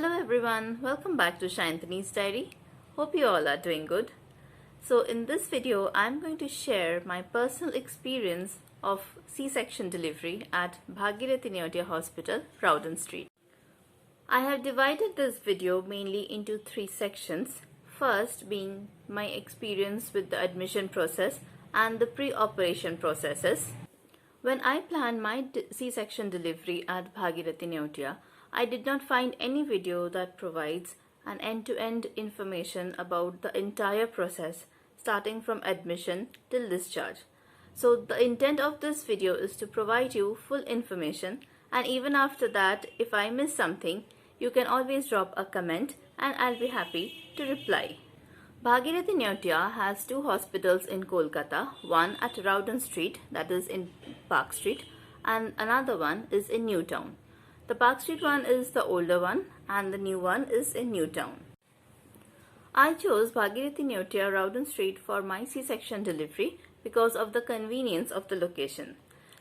Hello everyone, welcome back to Shantani's Diary. Hope you all are doing good. So in this video, I'm going to share my personal experience of C-section delivery at Bhagirathi Neotia Hospital, Rawdon Street. I have divided this video mainly into three sections. First being my experience with the admission process and the pre-operation processes. When I planned my C-section delivery at Bhagirathi Neotia, I did not find any video that provides an end-to-end information about the entire process, starting from admission till discharge. So the intent of this video is to provide you full information, and even after that, if I miss something, you can always drop a comment and I'll be happy to reply. Bhagirathi Neotia has two hospitals in Kolkata, one at Rawdon Street, that is in Park Street, and another one is in Newtown. The Park Street one is the older one and the new one is in Newtown. I chose Bhagirathi Neotia Rawdon Street for my C-section delivery because of the convenience of the location.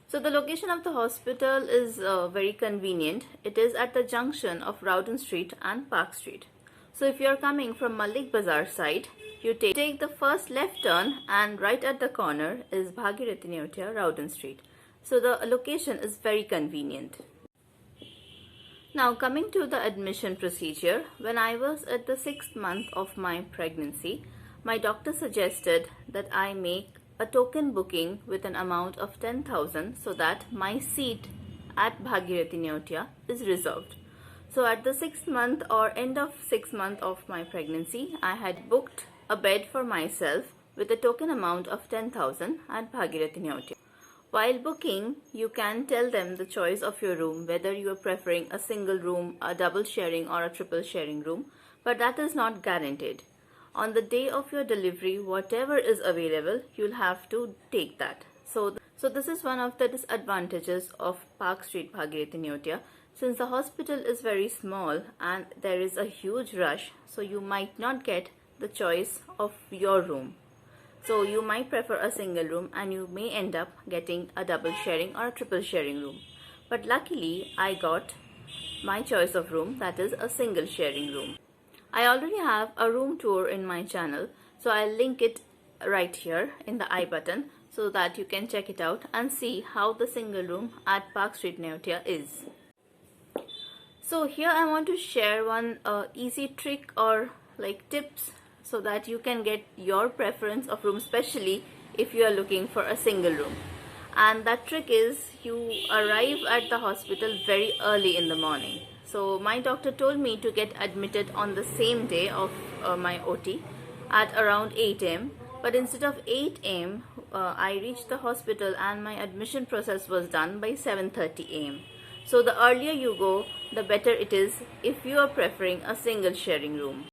So the location of the hospital is very convenient. It is at the junction of Rawdon Street and Park Street. So if you are coming from Malik Bazaar side, you take the first left turn and right at the corner is Bhagirathi Neotia Rawdon Street. So the location is very convenient. Now coming to the admission procedure, when I was at the 6th month of my pregnancy, my doctor suggested that I make a token booking with an amount of 10,000 so that my seat at Bhagirathi Neotia is reserved. So at the 6th month or end of 6th month of my pregnancy, I had booked a bed for myself with a token amount of 10,000 at Bhagirathi Neotia. While booking, you can tell them the choice of your room, whether you are preferring a single room, a double sharing or a triple sharing room, but that is not guaranteed. On the day of your delivery, whatever is available, you'll have to take that. So this is one of the disadvantages of Park Street Bhagirathi Neotia. Since the hospital is very small and there is a huge rush, so you might not get the choice of your room. So you might prefer a single room and you may end up getting a double sharing or a triple sharing room. But luckily, I got my choice of room, that is a single sharing room. I already have a room tour in my channel, so I'll link it right here in the I button so that you can check it out and see how the single room at Park Street Neotia is. So here I want to share one easy trick or like tips so that you can get your preference of room, especially if you are looking for a single room. And that trick is you arrive at the hospital very early in the morning. So my doctor told me to get admitted on the same day of my OT at around 8 am. But instead of 8 am, I reached the hospital and my admission process was done by 7:30 am. So the earlier you go, the better it is if you are preferring a single sharing room.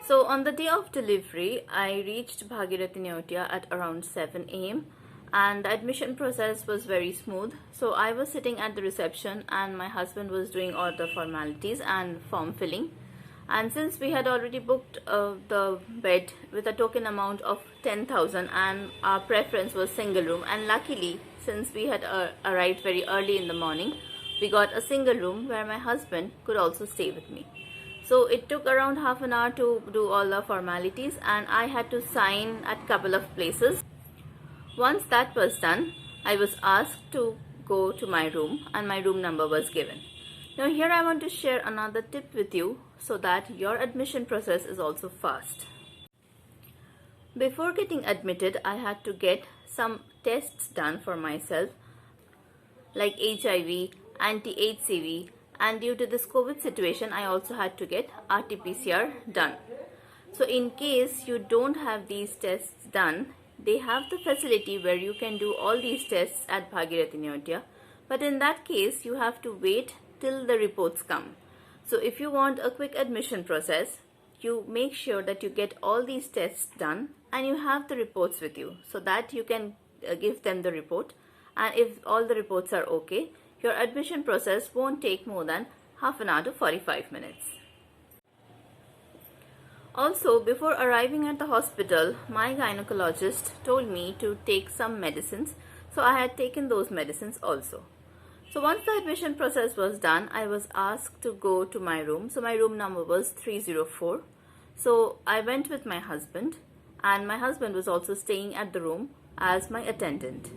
So on the day of delivery, I reached Bhagirathi Neotia at around 7 am and the admission process was very smooth. So I was sitting at the reception and my husband was doing all the formalities and form filling. And since we had already booked the bed with a token amount of 10,000 and our preference was single room, and luckily since we had arrived very early in the morning, we got a single room where my husband could also stay with me. So it took around half an hour to do all the formalities and I had to sign at a couple of places. Once that was done, I was asked to go to my room and my room number was given. Now here I want to share another tip with you so that your admission process is also fast. Before getting admitted, I had to get some tests done for myself like HIV, anti-HCV, and due to this COVID situation, I also had to get RT-PCR done. So in case you don't have these tests done, they have the facility where you can do all these tests at Bhagirathi Neotia. But in that case, you have to wait till the reports come. So if you want a quick admission process, you make sure that you get all these tests done and you have the reports with you so that you can give them the report. And if all the reports are okay, your admission process won't take more than half an hour to 45 minutes. Also, before arriving at the hospital, my gynecologist told me to take some medicines, so I had taken those medicines also. So once the admission process was done, I was asked to go to my room. So my room number was 304. So I went with my husband, and my husband was also staying at the room as my attendant.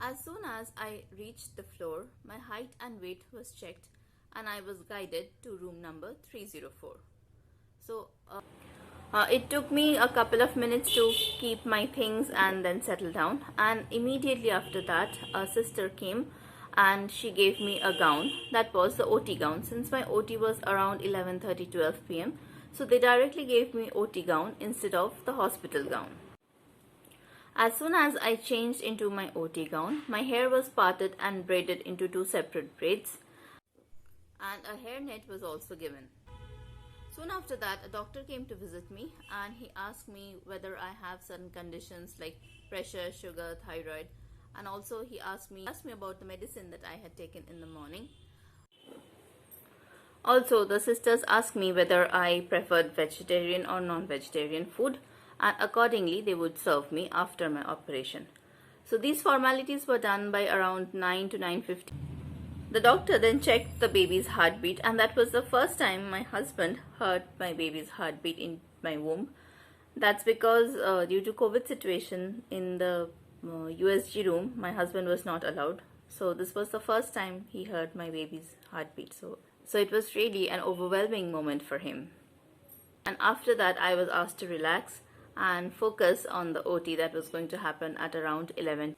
As soon as I reached the floor, my height and weight was checked, and I was guided to room number 304. So it took me a couple of minutes to keep my things and then settle down, and immediately after that a sister came and she gave me a gown. That was the OT gown, since my OT was around 11:30 12 p.m. So they directly gave me OT gown instead of the hospital gown. As soon as I changed into my OT gown, my hair was parted and braided into two separate braids, and a hairnet was also given. Soon after that, a doctor came to visit me, and he asked me whether I have certain conditions like pressure, sugar, thyroid, and also he asked me about the medicine that I had taken in the morning. Also, the sisters asked me whether I preferred vegetarian or non-vegetarian food, and accordingly they would serve me after my operation. So these formalities were done by around 9 to 9:50. The doctor then checked the baby's heartbeat, and that was the first time my husband heard my baby's heartbeat in my womb. That's because due to COVID situation in the USG room, my husband was not allowed. So this was the first time he heard my baby's heartbeat. So it was really an overwhelming moment for him. And after that, I was asked to relax and focus on the OT that was going to happen at around 11.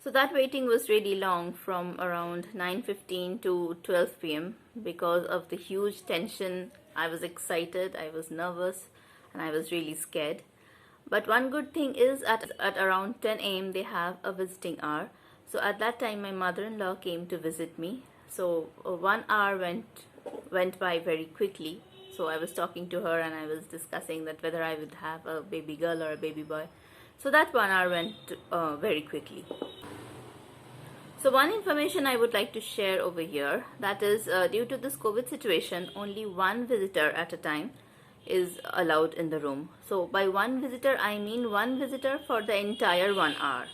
So that waiting was really long, from around 9:15 to 12 p.m. because of the huge tension. I was excited, I was nervous, and I was really scared. But one good thing is at around 10 a.m. they have a visiting hour. So at that time my mother-in-law came to visit me. So 1 hour went by very quickly. So I was talking to her and I was discussing that whether I would have a baby girl or a baby boy. So that 1 hour went very quickly. So one information I would like to share over here, that is due to this COVID situation, only one visitor at a time is allowed in the room. So by one visitor, I mean one visitor for the entire 1 hour.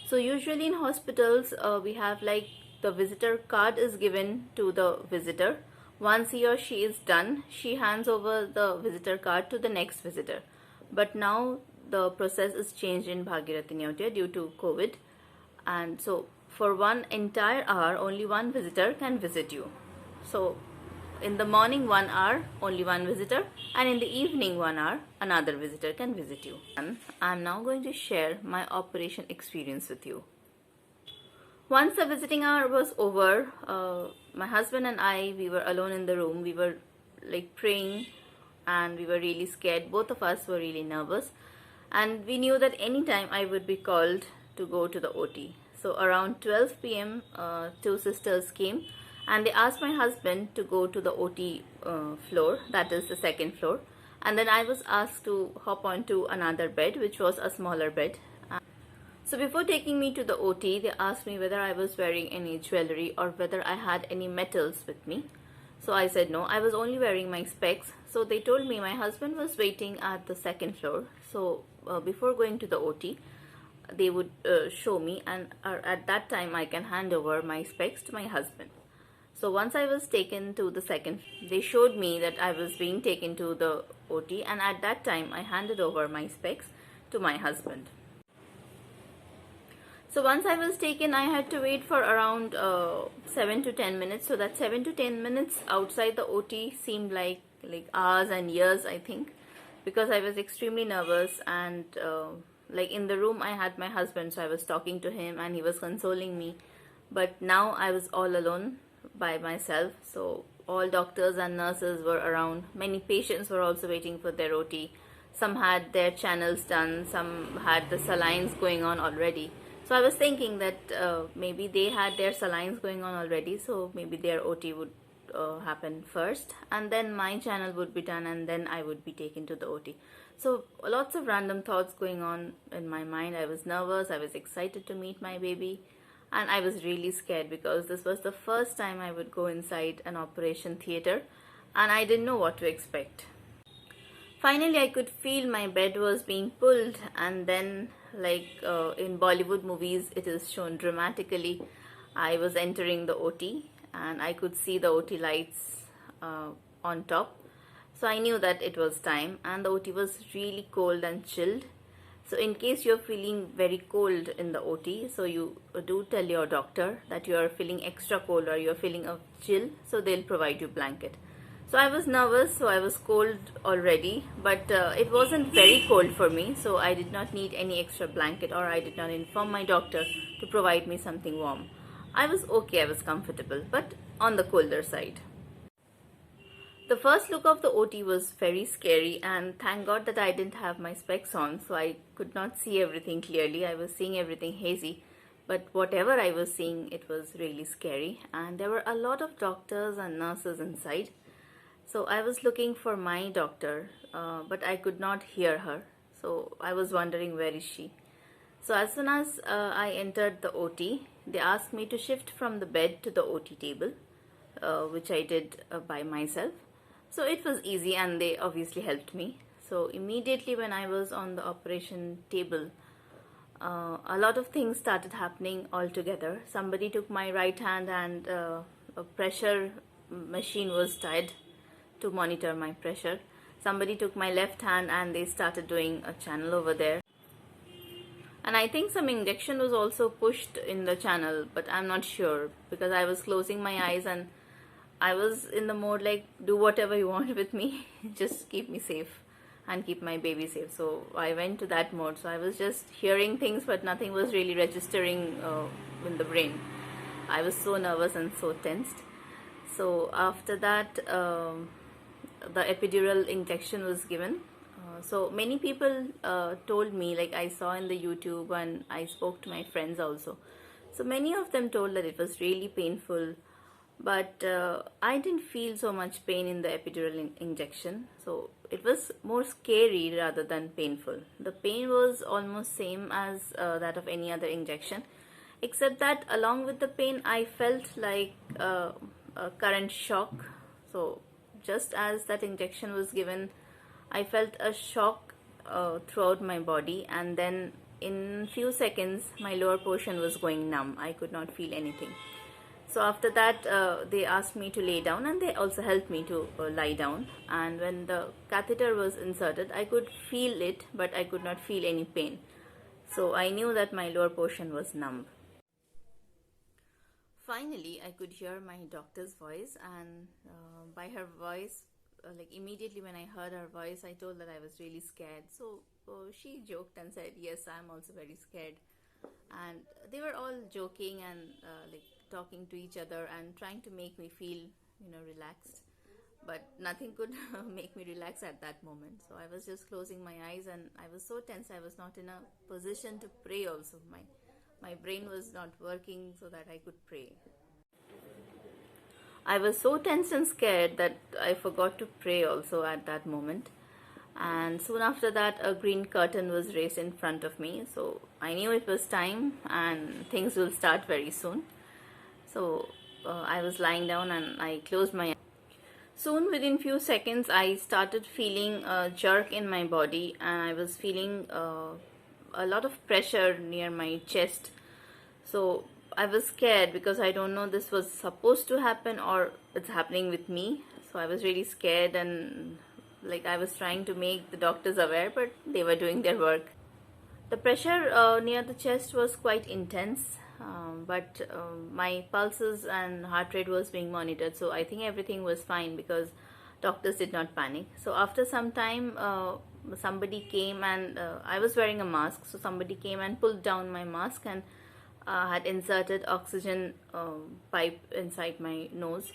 So usually in hospitals, we have like the visitor card is given to the visitor. Once he or she is done, she hands over the visitor card to the next visitor. But now the process is changed in Bhagirathi Neotia due to COVID, and so for one entire hour, only one visitor can visit you. So in the morning 1 hour, only one visitor, and in the evening 1 hour, another visitor can visit you. And I'm now going to share my operation experience with you. Once the visiting hour was over, my husband and I, we were alone in the room. We were like praying and we were really scared. Both of us were really nervous, and we knew that anytime I would be called to go to the OT. So around 12 p.m. Two sisters came and they asked my husband to go to the OT floor, that is the second floor, and then I was asked to hop onto another bed, which was a smaller bed. So before taking me to the OT, they asked me whether I was wearing any jewelry or whether I had any metals with me. So I said no, I was only wearing my specs. So they told me my husband was waiting at the second floor. So before going to the OT, they would show me, and at that time I can hand over my specs to my husband. So once I was taken to the second, they showed me that I was being taken to the OT, and at that time I handed over my specs to my husband. So once I was taken, I had to wait for around 7 to 10 minutes. So that 7 to 10 minutes outside the OT seemed like hours and years, I think, because I was extremely nervous. And like in the room I had my husband, so I was talking to him and he was consoling me. But now I was all alone by myself. So all doctors and nurses were around. Many patients were also waiting for their OT. Some had their channels done, some had the salines going on already. So I was thinking that maybe they had their salines going on already, so maybe their OT would happen first, and then my channel would be done, and then I would be taken to the OT. So lots of random thoughts going on in my mind. I was nervous, I was excited to meet my baby, and I was really scared because this was the first time I would go inside an operation theater, and I didn't know what to expect. Finally, I could feel my bed was being pulled, and then like in Bollywood movies, it is shown dramatically. I was entering the OT and I could see the OT lights on top. So I knew that it was time, and the OT was really cold and chilled. So in case you're feeling very cold in the OT, so you do tell your doctor that you are feeling extra cold or you're feeling a chill, so they'll provide you blanket. So I was nervous, so I was cold already, but it wasn't very cold for me, so I did not need any extra blanket, or I did not inform my doctor to provide me something warm. I was okay, I was comfortable, but on the colder side. The first look of the OT was very scary, and thank God that I didn't have my specs on, so I could not see everything clearly. I was seeing everything hazy, but whatever I was seeing, it was really scary, and there were a lot of doctors and nurses inside. So I was looking for my doctor, but I could not hear her. So I was wondering, where is she? So as soon as I entered the OT, they asked me to shift from the bed to the OT table, which I did by myself. So it was easy, and they obviously helped me. So immediately when I was on the operation table, a lot of things started happening all together. Somebody took my right hand, and a pressure machine was tied to monitor my pressure. Somebody took my left hand and they started doing a channel over there. And I think some injection was also pushed in the channel, but I'm not sure because I was closing my eyes and I was in the mode like, do whatever you want with me, just keep me safe and keep my baby safe. So I went to that mode. So I was just hearing things, but nothing was really registering in the brain. I was so nervous and so tensed. So after that, the epidural injection was given. So many people told me, like I saw in the YouTube and I spoke to my friends also. So many of them told that it was really painful, but I didn't feel so much pain in the epidural injection. So it was more scary rather than painful. The pain was almost same as that of any other injection, except that along with the pain I felt like a current shock. So just as that injection was given, I felt a shock throughout my body, and then in few seconds my lower portion was going numb. I could not feel anything. So after that they asked me to lay down, and they also helped me to lie down. And when the catheter was inserted, I could feel it, but I could not feel any pain. So I knew that my lower portion was numb. Finally, I could hear my doctor's voice, and by her voice, like immediately when I heard her voice, I told that I was really scared. So she joked and said, yes, I'm also very scared. And they were all joking and like talking to each other and trying to make me feel, relaxed. But nothing could make me relax at that moment. So I was just closing my eyes, and I was so tense. I was not in a position to pray also. My brain was not working so that I could pray. I was so tense and scared that I forgot to pray also at that moment. And soon after that, a green curtain was raised in front of me. So I knew it was time and things will start very soon. So I was lying down and I closed my eyes. Soon, within few seconds, I started feeling a jerk in my body, and I was feeling a lot of pressure near my chest. So I was scared because I don't know this was supposed to happen or it's happening with me. So I was really scared, and like I was trying to make the doctors aware, but they were doing their work. The pressure near the chest was quite intense, but my pulses and heart rate was being monitored. So I think everything was fine because doctors did not panic. So after some time, somebody came, and I was wearing a mask. So somebody came and pulled down my mask and had inserted oxygen pipe inside my nose.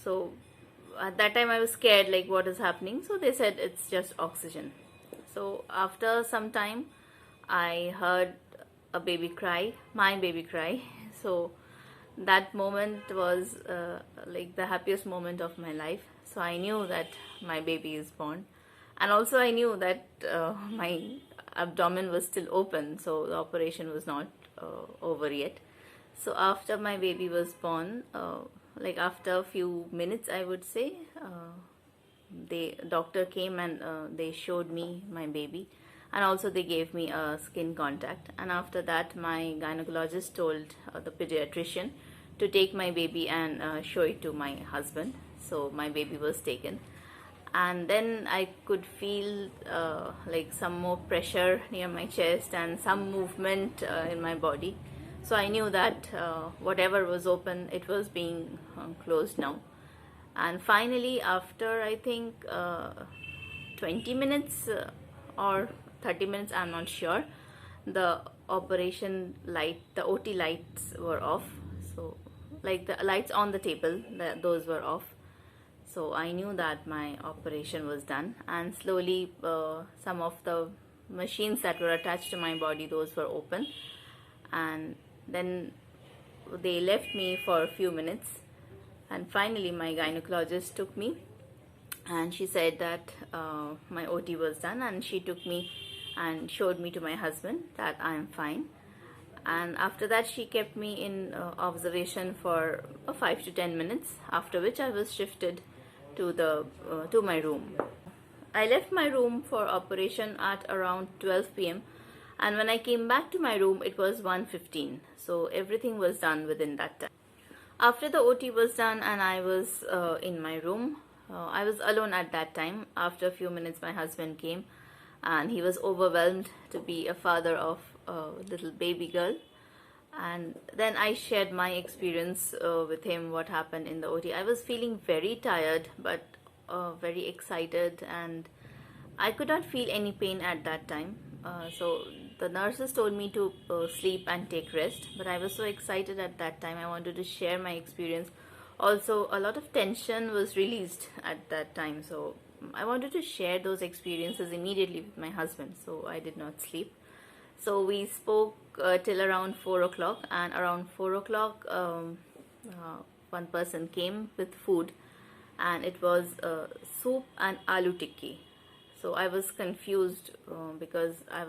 So at that time I was scared, like what is happening. So they said it's just oxygen. So after some time I heard a baby cry, my baby cry. So that moment was like the happiest moment of my life. So I knew that my baby is born, and also I knew that my abdomen was still open, so the operation was not over yet. So after my baby was born, like after a few minutes I would say, the doctor came and they showed me my baby. and also they gave me a skin contact. And after that, my gynecologist told the pediatrician to take my baby and show it to my husband. So my baby was taken, and then I could feel like some more pressure near my chest and some movement in my body. So I knew that whatever was open, it was being closed now. And finally, after I think 20 minutes or 30 minutes, I'm not sure, the operation light, the OT lights were off. So like the lights on the table, those were off. So I knew that my operation was done, and slowly some of the machines that were attached to my body, those were open, and then they left me for a few minutes, and finally my gynecologist took me, and she said that my OT was done, and she took me and showed me to my husband that I am fine. And after that, she kept me in observation for 5 to 10 minutes, after which I was shifted to my room. I left my room for operation at around 12 p.m. and when I came back to my room, it was 1:15. So everything was done within that time. After the OT was done and I was in my room, I was alone at that time. After a few minutes, my husband came, and he was overwhelmed to be a father of a little baby girl. And then I shared my experience with him, what happened in the OT. I was feeling very tired but very excited, and I could not feel any pain at that time. So the nurses told me to sleep and take rest, but I was so excited at that time. I wanted to share my experience. Also, a lot of tension was released at that time, so I wanted to share those experiences immediately with my husband, so I did not sleep. So we spoke till around 4 o'clock, and around 4 o'clock one person came with food, and it was soup and aloo tikki. So I was confused because I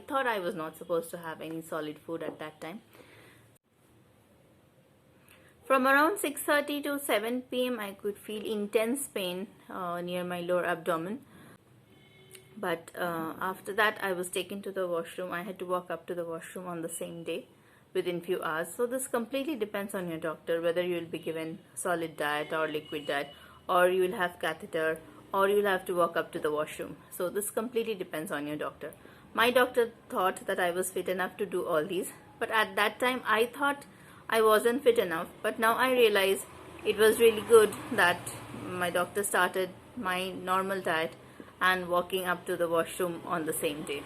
thought I was not supposed to have any solid food at that time. From around 6:30 to 7 p.m. I could feel intense pain near my lower abdomen. But after that, I was taken to the washroom. I had to walk up to the washroom on the same day within few hours. So this completely depends on your doctor, whether you will be given solid diet or liquid diet, or you will have catheter, or you will have to walk up to the washroom. So this completely depends on your doctor. My doctor thought that I was fit enough to do all these, but at that time I thought I wasn't fit enough. But now I realize it was really good that my doctor started my normal diet and walking up to the washroom on the same day.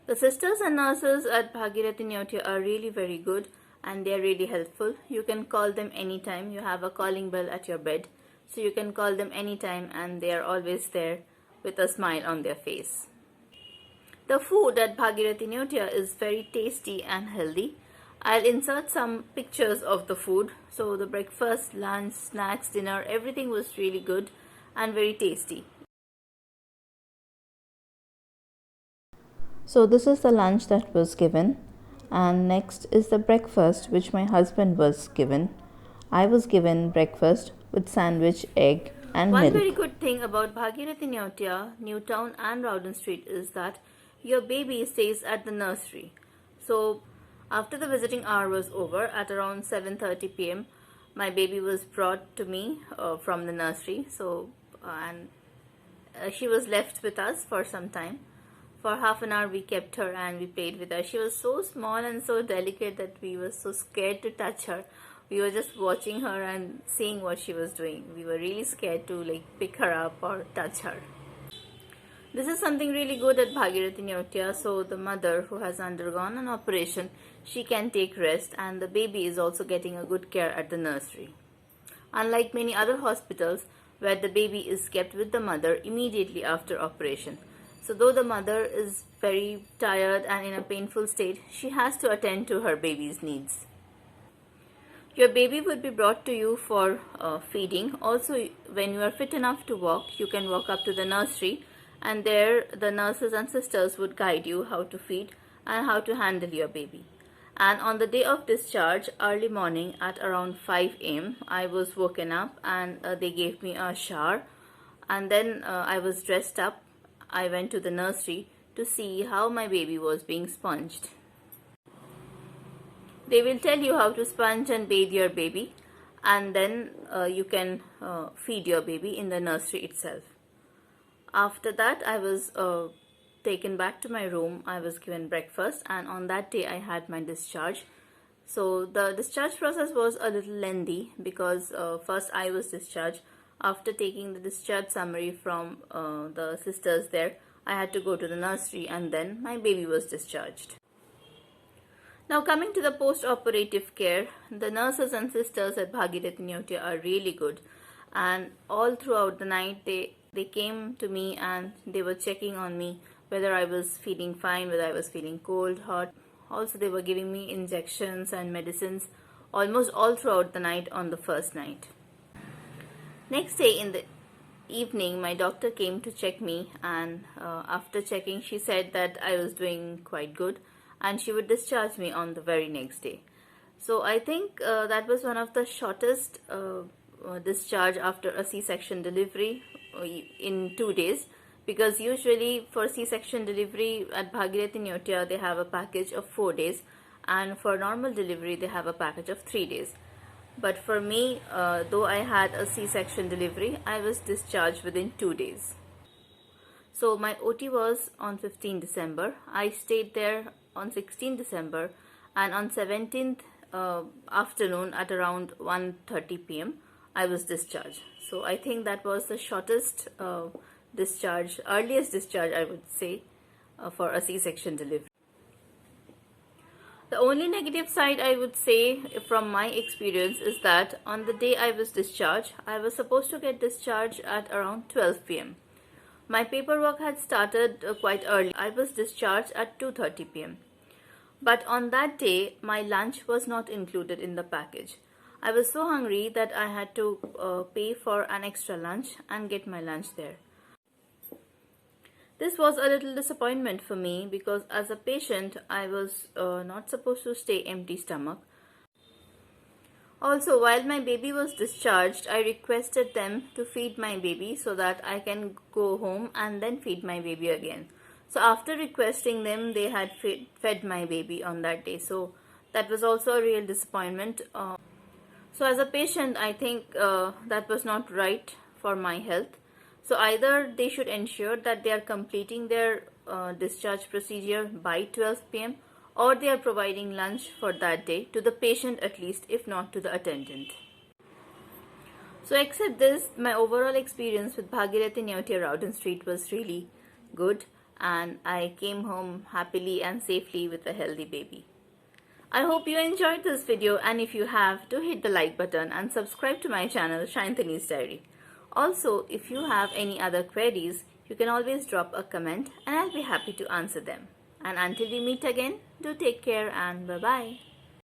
The sisters and nurses at Bhagirathi Neotia are really very good, and they are really helpful. You can call them anytime. You have a calling bell at your bed, so you can call them anytime, and they are always there with a smile on their face. The food at Bhagirathi Neotia is very tasty and healthy. I'll insert some pictures of the food. So the breakfast, lunch, snacks, dinner, everything was really good and very tasty. So this is the lunch that was given, and next is the breakfast which my husband was given. I was given breakfast with sandwich, egg and milk. One very good thing about Bhagirathi Neotia, Newtown and Rawdon Street is that your baby stays at the nursery. So after the visiting hour was over, at around 7:30 p.m., my baby was brought to me from the nursery. She was left with us for some time. For half an hour we kept her and we played with her. She was so small and so delicate that we were so scared to touch her. We were just watching her and seeing what she was doing. We were really scared to pick her up or touch her. This is something really good at Bhagirathi Neotia. So the mother who has undergone an operation, she can take rest, and the baby is also getting a good care at the nursery. Unlike many other hospitals where the baby is kept with the mother immediately after operation. So though the mother is very tired and in a painful state, she has to attend to her baby's needs. Your baby would be brought to you for feeding. Also, when you are fit enough to walk, you can walk up to the nursery, and there the nurses and sisters would guide you how to feed and how to handle your baby. And on the day of discharge, early morning at around 5 a.m., I was woken up and they gave me a shower, and then I was dressed up I went to the nursery to see how my baby was being sponged. They will tell you how to sponge and bathe your baby, and then you can feed your baby in the nursery itself. After that, I was taken back to my room. I was given breakfast, and on that day I had my discharge. So the discharge process was a little lengthy because first I was discharged. After taking the discharge summary from the sisters there, I had to go to the nursery, and then my baby was discharged. Now coming to the post-operative care, the nurses and sisters at Bhagirathi Neotia are really good, and all throughout the night they came to me and they were checking on me whether I was feeling fine, whether I was feeling cold, hot. Also they were giving me injections and medicines almost all throughout the night on the first night. Next day in the evening, my doctor came to check me, and after checking she said that I was doing quite good and she would discharge me on the very next day. So I think that was one of the shortest discharge after a C-section delivery in 2 days, because usually for C-section delivery at Bhagirathi Neotia they have a package of 4 days, and for normal delivery they have a package of 3 days. But for me, though I had a C-section delivery, I was discharged within 2 days. So my OT was on 15 December. I stayed there on 16 December, and on 17th afternoon at around 1:30 p.m. I was discharged. So I think that was the shortest discharge, earliest discharge I would say for a C-section delivery. The only negative side I would say from my experience is that on the day I was discharged, I was supposed to get discharged at around 12 p.m. My paperwork had started quite early. I was discharged at 2:30 p.m. But on that day, my lunch was not included in the package. I was so hungry that I had to pay for an extra lunch and get my lunch there. This was a little disappointment for me because as a patient, I was not supposed to stay empty stomach. Also, while my baby was discharged, I requested them to feed my baby so that I can go home and then feed my baby again. So after requesting them, they had fed my baby on that day. So that was also a real disappointment. So as a patient, I think that was not right for my health. So either they should ensure that they are completing their discharge procedure by 12 p.m. or they are providing lunch for that day to the patient at least, if not to the attendant. So except this, my overall experience with Bhagirathi Neotia Rawdon Street was really good, and I came home happily and safely with a healthy baby. I hope you enjoyed this video, and if you have, do hit the like button and subscribe to my channel Shantani's Diary. Also, if you have any other queries, you can always drop a comment and I'll be happy to answer them. And until we meet again, do take care and bye-bye.